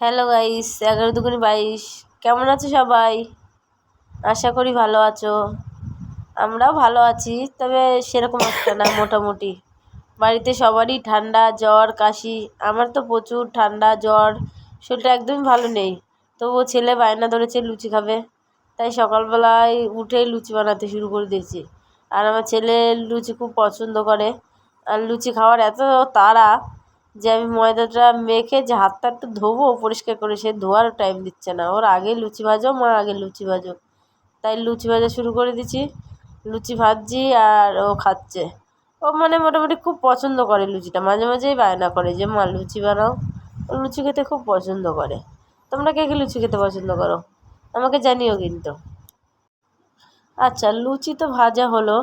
Hello guys, 11 × 2 = 22। কেমন আছো সবাই? আশা করি ভালো আছো। আমরাও ভালো আছি, তবে সেরকম একটা না, মোটামুটি। বাড়িতে সবারই ঠান্ডা, জ্বর, কাশি। আমার তো প্রচুর ঠান্ডা, জ্বর, শরীরটা একদমই ভালো নেই। তবুও ছেলে বায়না ধরেছে লুচি খাবে, তাই সকালবেলায় উঠেই লুচি বানাতে শুরু করে দিয়েছি। আর আমার ছেলে লুচি খুব পছন্দ করে। আর লুচি খাওয়ার এত তাড়া যে আমি ময়দাটা মেখে যে হাতটা একটু ধোবো পরিষ্কার করে, সে ধোয়ারও টাইম দিচ্ছে না। ওর আগে লুচি ভাজো মা, আগে লুচি ভাজো। তাই লুচি ভাজা শুরু করে দিচ্ছি। লুচি ভাজছি আর ও খাচ্ছে। ও মানে মোটামুটি খুব পছন্দ করে লুচিটা, মাঝে মাঝেই বায়না করে যে মা লুচি বানাও। ও লুচি খেতে খুব পছন্দ করে। তোমরা কে কে লুচি খেতে পছন্দ করো আমাকে জানিও কিন্তু। আচ্ছা, লুচি তো ভাজা হলো,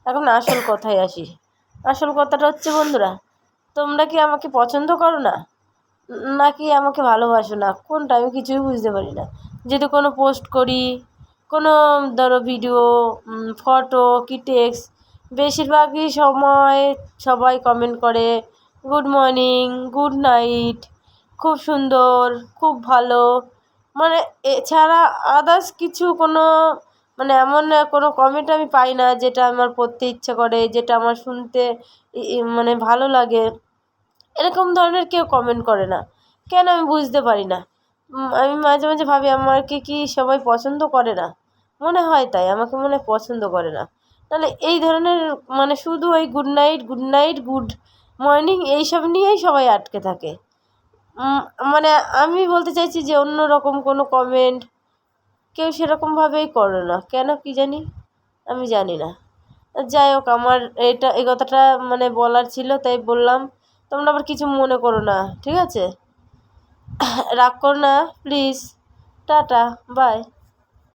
এখন আসল কথায় আসি। আসল কথাটা হচ্ছে, বন্ধুরা, তোমরা কি আমাকে পছন্দ করো না, নাকি আমাকে ভালোবাসো না? কোনটা আমি কিছুই বুঝতে পারি না। যদি কোনো পোস্ট করি, কোনো ধরো ভিডিও, ফটো কি টেক্সট, বেশিরভাগই সময় সবাই কমেন্ট করে গুড মর্নিং, গুড নাইট, খুব সুন্দর, খুব ভালো। মানে এছাড়া আদার্স কিছু কোনো, মানে এমন কোনো কমেন্ট আমি পাই না যেটা আমার পড়তে ইচ্ছে করে, যেটা আমার শুনতে মানে ভালো লাগে। এরকম ধরনের কেউ কমেন্ট করে না, কেন আমি বুঝতে পারি না। আমি মাঝে মাঝে ভাবি আমাকে কি সবাই পছন্দ করে না। মনে হয় তাই, আমাকে মনে হয় পছন্দ করে না। তাহলে এই ধরনের, মানে শুধু ওই good night, good night, good morning, এইসব নিয়েই সবাই আটকে থাকে। মানে আমি বলতে চাইছি যে অন্য রকম কোনো কমেন্ট কেউ সেরকমভাবেই করে না, কেন কি জানি, আমি জানি না। যাই হোক, আমার এই কথাটা মানে বলার ছিল, তাই বললাম। তোমরা আবার কিছু মনে করো না, ঠিক আছে? রাগ করো না প্লিজ। Tata, by.